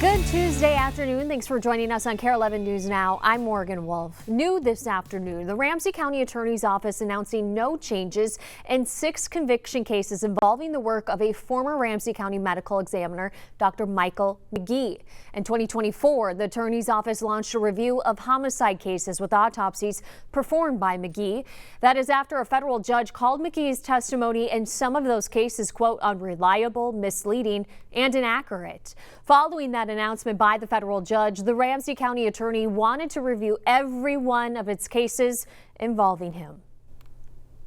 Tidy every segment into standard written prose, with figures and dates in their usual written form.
Good Tuesday afternoon. Thanks for joining us on Kare 11 News Now. I'm Morgan Wolf. New this afternoon, the Ramsey County Attorney's Office announcing no changes in 6 conviction cases involving the work of a former Ramsey County medical examiner, Dr. Michael McGee. In 2024, the Attorney's Office launched a review of homicide cases with autopsies performed by McGee. That is after a federal judge called McGee's testimony in some of those cases, quote, unreliable, misleading, and inaccurate. Following that announcement by the federal judge, the Ramsey County attorney wanted to review every one of its cases involving him.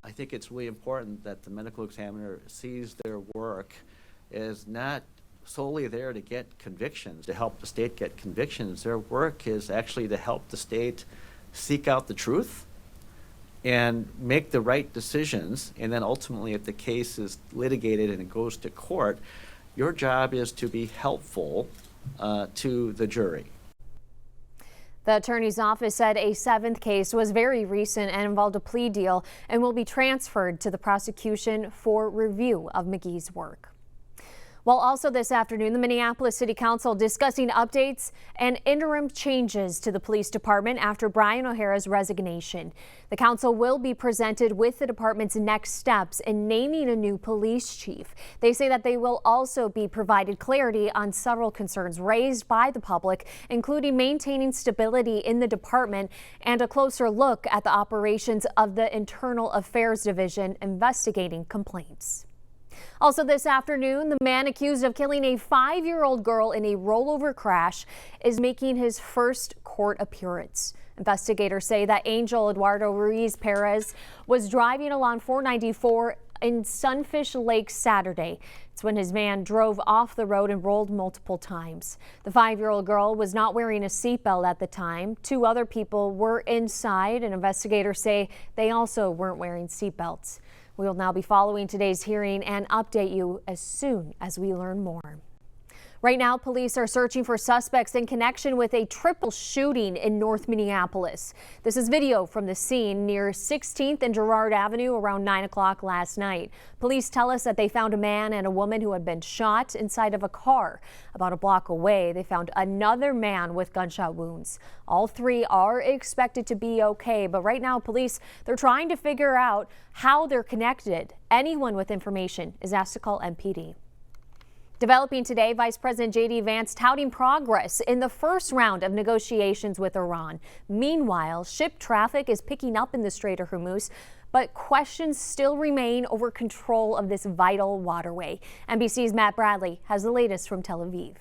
I think it's really important that the medical examiner sees their work as not solely there to get convictions, to help the state get convictions. Their work is actually to help the state seek out the truth and make the right decisions. And then ultimately, if the case is litigated and it goes to court, your job is to be helpful to the jury. The attorney's office said a 7th case was very recent and involved a plea deal and will be transferred to the prosecution for review of McGee's work. Well, also this afternoon, the Minneapolis City Council discussing updates and interim changes to the police department after Brian O'Hara's resignation. The council will be presented with the department's next steps in naming a new police chief. They say that they will also be provided clarity on several concerns raised by the public, including maintaining stability in the department and a closer look at the operations of the Internal Affairs Division investigating complaints. Also this afternoon, the man accused of killing a 5-year-old girl in a rollover crash is making his first court appearance. Investigators say that Angel Eduardo Ruiz Perez was driving along 494 in Sunfish Lake Saturday. It's when his van drove off the road and rolled multiple times. The 5-year-old girl was not wearing a seatbelt at the time. 2 other people were inside, and investigators say they also weren't wearing seatbelts. We will now be following today's hearing and update you as soon as we learn more. Right now, police are searching for suspects in connection with a triple shooting in North Minneapolis. This is video from the scene near 16th and Girard Avenue around 9 o'clock last night. Police tell us that they found a man and a woman who had been shot inside of a car. About a block away, they found another man with gunshot wounds. All 3 are expected to be okay, but right now, police, they're trying to figure out how they're connected. Anyone with information is asked to call MPD. Developing today, Vice President J.D. Vance touting progress in the first round of negotiations with Iran. Meanwhile, ship traffic is picking up in the Strait of Hormuz, but questions still remain over control of this vital waterway. NBC's Matt Bradley has the latest from Tel Aviv.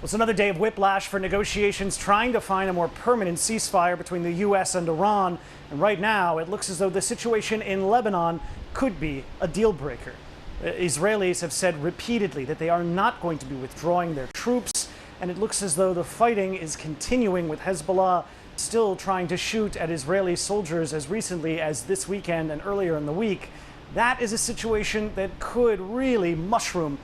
It's another day of whiplash for negotiations trying to find a more permanent ceasefire between the U.S. and Iran. And right now, it looks as though the situation in Lebanon could be a deal breaker. Israelis have said repeatedly that they are not going to be withdrawing their troops, and it looks as though the fighting is continuing, with Hezbollah still trying to shoot at Israeli soldiers as recently as this weekend and earlier in the week. That is a situation that could really mushroom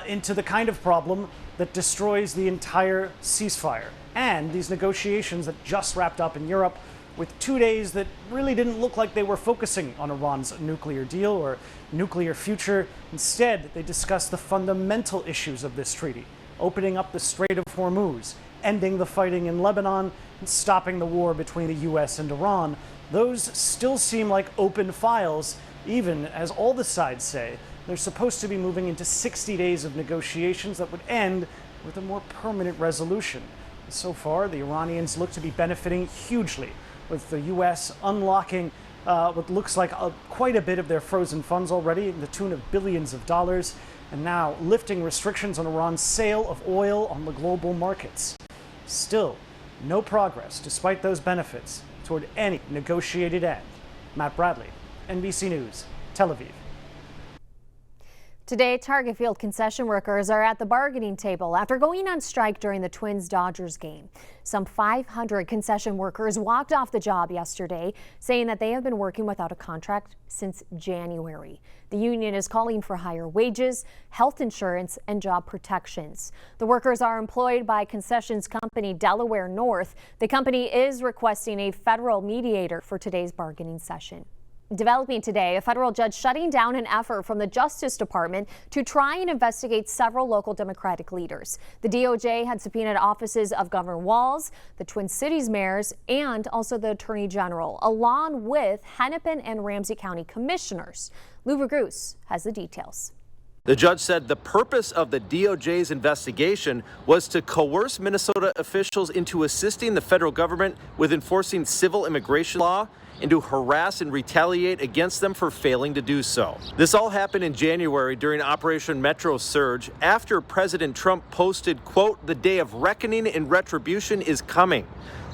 into the kind of problem that destroys the entire ceasefire. And these negotiations that just wrapped up in Europe, with 2 days that really didn't look like they were focusing on Iran's nuclear deal or nuclear future. Instead, they discussed the fundamental issues of this treaty, opening up the Strait of Hormuz, ending the fighting in Lebanon, and stopping the war between the U.S. and Iran. Those still seem like open files, even as all the sides say they're supposed to be moving into 60 days of negotiations that would end with a more permanent resolution. So far, the Iranians look to be benefiting hugely, with the U.S. unlocking what looks like quite a bit of their frozen funds already, in the tune of billions of dollars, and now lifting restrictions on Iran's sale of oil on the global markets. Still, no progress, despite those benefits, toward any negotiated end. Matt Bradley, NBC News, Tel Aviv. Today, Target Field concession workers are at the bargaining table after going on strike during the Twins-Dodgers game. Some 500 concession workers walked off the job yesterday, saying that they have been working without a contract since January. The union is calling for higher wages, health insurance, and job protections. The workers are employed by concessions company Delaware North. The company is requesting a federal mediator for today's bargaining session. Developing today, a federal judge shutting down an effort from the Justice Department to try and investigate several local Democratic leaders. The DOJ had subpoenaed offices of Governor Walz, the Twin Cities mayors, and also the Attorney General, along with Hennepin and Ramsey County commissioners. Lou Vergoose has the details. The judge said the purpose of the DOJ's investigation was to coerce Minnesota officials into assisting the federal government with enforcing civil immigration law and to harass and retaliate against them for failing to do so. This all happened in January during Operation Metro Surge after President Trump posted, quote, "The day of reckoning and retribution is coming."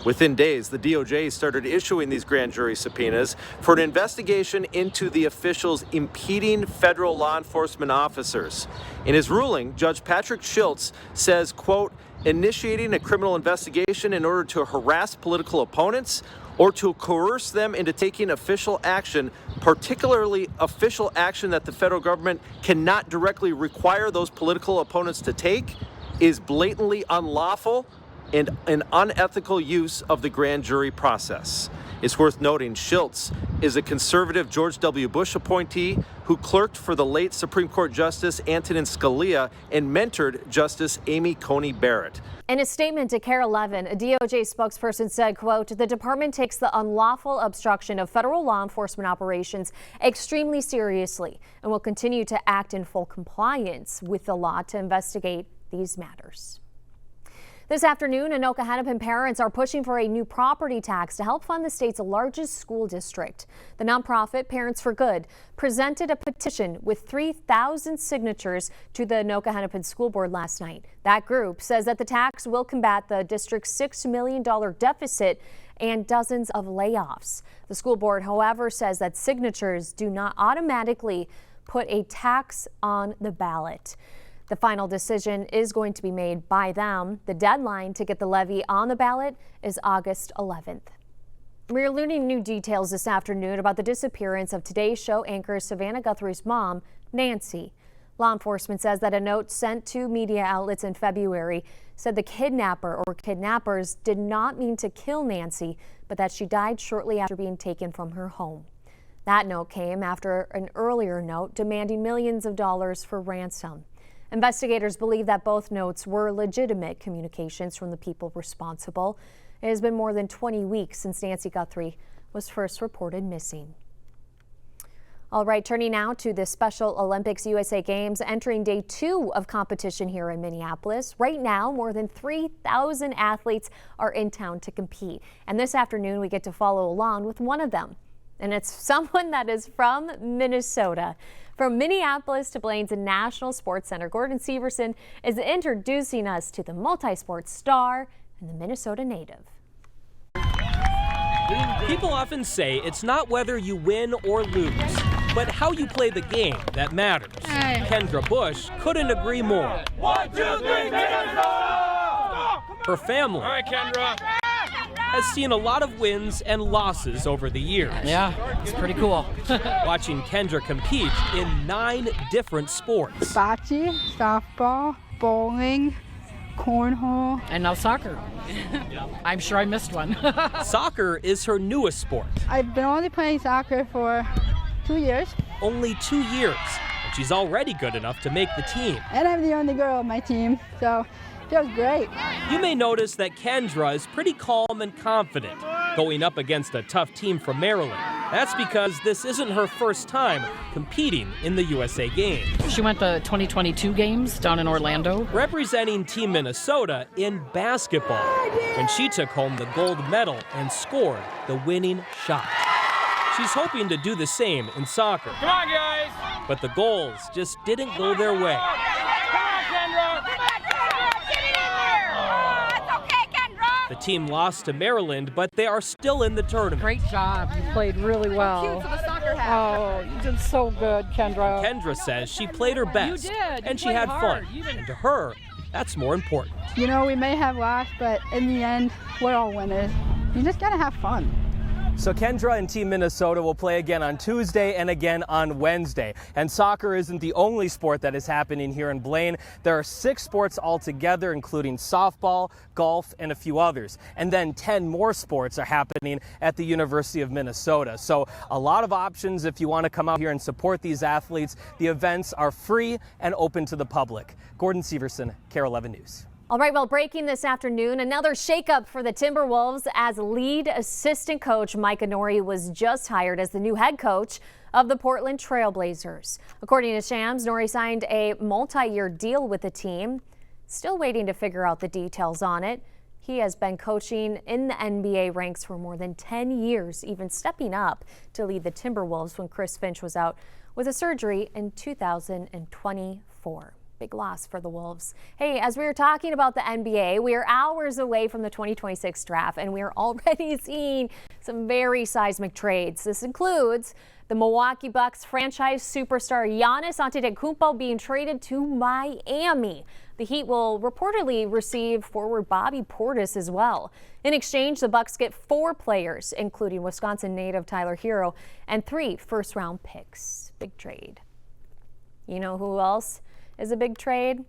Within days, the DOJ started issuing these grand jury subpoenas for an investigation into the officials impeding federal law enforcement officers. In his ruling, Judge Patrick Schultz says, quote, "Initiating a criminal investigation in order to harass political opponents or to coerce them into taking official action, particularly official action that the federal government cannot directly require those political opponents to take, is blatantly unlawful and an unethical use of the grand jury process." It's worth noting Schultz is a conservative George W. Bush appointee who clerked for the late Supreme Court Justice Antonin Scalia and mentored Justice Amy Coney Barrett. In a statement to Kare 11, a DOJ spokesperson said, quote, "The department takes the unlawful obstruction of federal law enforcement operations extremely seriously and will continue to act in full compliance with the law to investigate these matters." This afternoon, Anoka Hennepin parents are pushing for a new property tax to help fund the state's largest school district. The nonprofit Parents for Good presented a petition with 3,000 signatures to the Anoka Hennepin School Board last night. That group says that the tax will combat the district's $6 million deficit and dozens of layoffs. The school board, however, says that signatures do not automatically put a tax on the ballot. The final decision is going to be made by them. The deadline to get the levy on the ballot is August 11th. We're learning new details this afternoon about the disappearance of Today's Show anchor Savannah Guthrie's mom, Nancy. Law enforcement says that a note sent to media outlets in February said the kidnapper or kidnappers did not mean to kill Nancy, but that she died shortly after being taken from her home. That note came after an earlier note demanding millions of dollars for ransom. Investigators believe that both notes were legitimate communications from the people responsible. It has been more than 20 weeks since Nancy Guthrie was first reported missing. All right, turning now to the Special Olympics USA Games, entering day 2 of competition here in Minneapolis. Right now, more than 3,000 athletes are in town to compete. And this afternoon, we get to follow along with one of them. And it's someone that is from Minnesota. From Minneapolis to Blaine's National Sports Center, Gordon Severson is introducing us to the multi-sport star and the Minnesota native. People often say it's not whether you win or lose, but how you play the game that matters. Kendra Bush couldn't agree more. 1, 2, 3, Minnesota! Her family has seen a lot of wins and losses over the years. Yeah, it's pretty cool. Watching Kendra compete in 9 different sports. Bocce, softball, bowling, cornhole. And now soccer. I'm sure I missed one. Soccer is her newest sport. I've been only playing soccer for 2 years. Only 2 years, and she's already good enough to make the team. And I'm the only girl on my team, so it feels great. You may notice that Kendra is pretty calm and confident, going up against a tough team from Maryland. That's because this isn't her first time competing in the USA Games. She went to 2022 games down in Orlando. Representing Team Minnesota in basketball, when she took home the gold medal and scored the winning shot. She's hoping to do the same in soccer. Come on, guys! But the goals just didn't go their way. Come on, Kendra! The team lost to Maryland, but they are still in the tournament. Great job. You played really well. Oh, you did so good, Kendra. Kendra says she played her best, You did. and You she had played fun. hard. And to her, that's more important. You know, we may have lost, but in the end, we're all winners. You just gotta have fun. So Kendra and Team Minnesota will play again on Tuesday and again on Wednesday. And soccer isn't the only sport that is happening here in Blaine. There are 6 sports altogether, including softball, golf, and a few others. And then 10 more sports are happening at the University of Minnesota. So a lot of options if you want to come out here and support these athletes. The events are free and open to the public. Gordon Severson, Kare 11 News. All right, well, breaking this afternoon, another shakeup for the Timberwolves as lead assistant coach Micah Nori was just hired as the new head coach of the Portland Trailblazers. According to Shams, Nori signed a multi-year deal with the team. Still waiting to figure out the details on it. He has been coaching in the NBA ranks for more than 10 years, even stepping up to lead the Timberwolves when Chris Finch was out with a surgery in 2024. Big loss for the Wolves. Hey, as we were talking about the NBA, we are hours away from the 2026 draft, and we are already seeing some very seismic trades. This includes the Milwaukee Bucks franchise superstar Giannis Antetokounmpo being traded to Miami. The Heat will reportedly receive forward Bobby Portis as well. In exchange, the Bucks get 4 players, including Wisconsin native Tyler Hero, and 3 first-round picks. Big trade. You know who else is a big trade?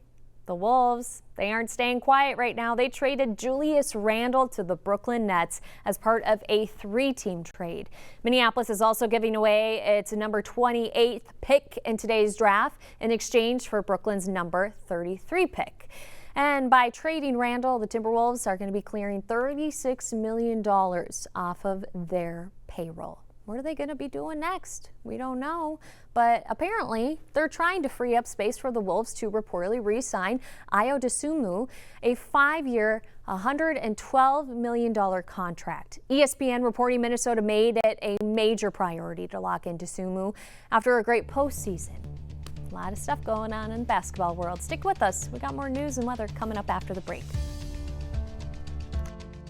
The Wolves. They aren't staying quiet right now. They traded Julius Randle to the Brooklyn Nets as part of a 3-team trade. Minneapolis is also giving away its number 28th pick in today's draft in exchange for Brooklyn's number 33 pick. And by trading Randle, the Timberwolves are going to be clearing $36 million off of their payroll. What are they going to be doing next? We don't know. But apparently, they're trying to free up space for the Wolves to reportedly re-sign Ayo Dosunmu, a 5-year, $112 million contract. ESPN reporting Minnesota made it a major priority to lock in Dosunmu after a great postseason. A lot of stuff going on in the basketball world. Stick with us. We got more news and weather coming up after the break.